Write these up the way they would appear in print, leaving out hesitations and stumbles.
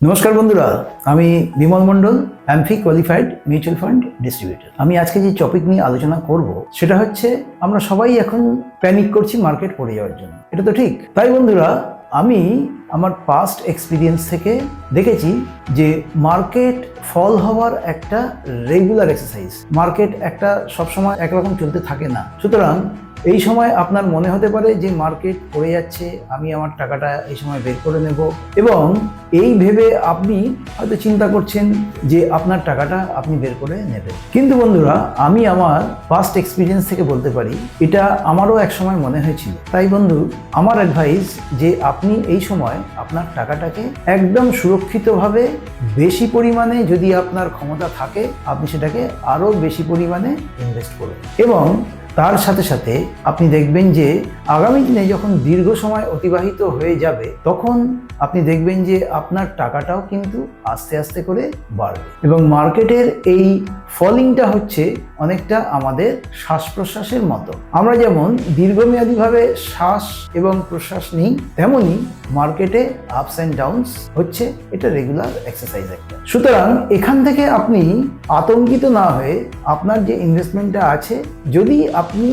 নমস্কার বন্ধুরা, আমি বিমল মণ্ডল, অ্যামফি কোয়ালিফাইড মিউচুয়াল ফান্ড ডিস্ট্রিবিউটর। আমি আজকে যে টপিক নিয়ে আলোচনা করব সেটা হচ্ছে আমরা সবাই এখন প্যানিক করছি মার্কেট পড়ে যাওয়ার জন্য। এটা তো ঠিক। তাই বন্ধুরা, আমি আমার পাস্ট এক্সপিরিয়েন্স থেকে দেখেছি যে মার্কেট ফল হওয়ার একটা রেগুলার এক্সারসাইজ। মার্কেট একটা সবসময় একরকম চলতে থাকে না। সুতরাং এই সময় আপনার মনে হতে পারে যে মার্কেট পড়ে যাচ্ছে, আমি আমার টাকাটা এই সময় বের করে নেব, এবং এই ভেবে আপনি হয়তো চিন্তা করছেন যে আপনার টাকাটা আপনি বের করে নেবেন। কিন্তু বন্ধুরা, আমি আমার পাস্ট এক্সপিরিয়েন্স থেকে বলতে পারি এটা আমারও এক সময় মনে হয়েছিল। তাই বন্ধু, আমার অ্যাডভাইস যে আপনি এই সময় আপনার টাকাটাকে একদম সুরক্ষিতভাবে বেশি পরিমাণে, যদি আপনার ক্ষমতা থাকে, আপনি সেটাকে আরও বেশি পরিমাণে ইনভেস্ট করুন। এবং তার সাথে সাথে আপনি দেখবেন যে আগামী দিনে যখন দীর্ঘ সময় অতিবাহিত হয়ে যাবে, তখন আপনি দেখবেন যে আপনার টাকাটাও কিন্তু আস্তে আস্তে করে বাড়বে। এবং মার্কেটের এই ফলিংটা হচ্ছে অনেকটা আমাদের শ্বাস প্রশ্বাসের মতো। আমরা যেমন দীর্ঘমেয়াদীভাবে শ্বাস এবং প্রশ্বাস নিই, তেমনই মার্কেটে আপস অ্যান্ড ডাউনস হচ্ছে, এটা রেগুলার এক্সারসাইজ একটা। সুতরাং এখান থেকে আপনি আতঙ্কিত না হয়ে আপনার যে ইনভেস্টমেন্টটা আছে, যদি আপনি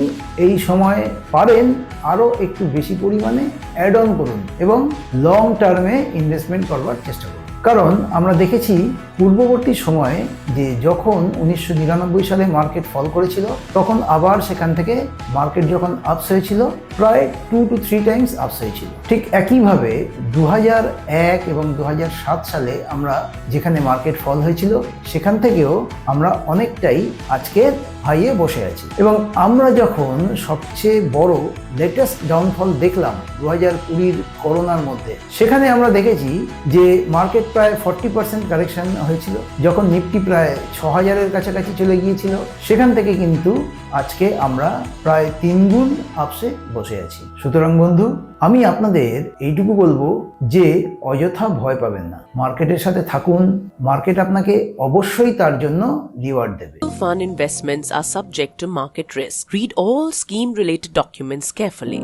এই সময় পারেন আরও একটু বেশি পরিমাণে অ্যাড অন করুন এবং লং টার্মে ইনভেস্টমেন্ট করবার চেষ্টা করুন। কারণ আমরা দেখেছি পূর্ববর্তী সময়ে যে যখন 1999 সালে মার্কেট ফল করেছিল, তখন আবার সেখান থেকে মার্কেট যখন আপস হয়েছিল, প্রায় 2 to 3 টাইমস আপস হয়েছিল। ঠিক একইভাবে 2001 এবং 2007 সালে আমরা যেখানে মার্কেট ফল হয়েছিল, সেখান থেকেও আমরা অনেকটাই আজকের হাইয়ে বসে আছি। এবং আমরা যখন সবচেয়ে বড় লেটেস্ট ডাউনফল দেখলাম 2020 করোনার মধ্যে, সেখানে আমরা দেখেছি যে মার্কেট প্রায় 40% কারেকশন হয়েছিল, যখন নিফটি প্রায় 6000-এর কাছাকাছি চলে গিয়েছিল। সেখান থেকে কিন্তু আজকে আমরা প্রায় 3 গুণ আপসে বসে আছি। সুতরাং বন্ধু, আমি আপনাদের এইটুকু বলবো যে অযথা ভয় পাবেন না, মার্কেটের সাথে থাকুন। মার্কেট আপনাকে অবশ্যই তার জন্য রিওয়ার্ড দেবে। Fund investments are subject to market risk. Read all scheme-related documents carefully.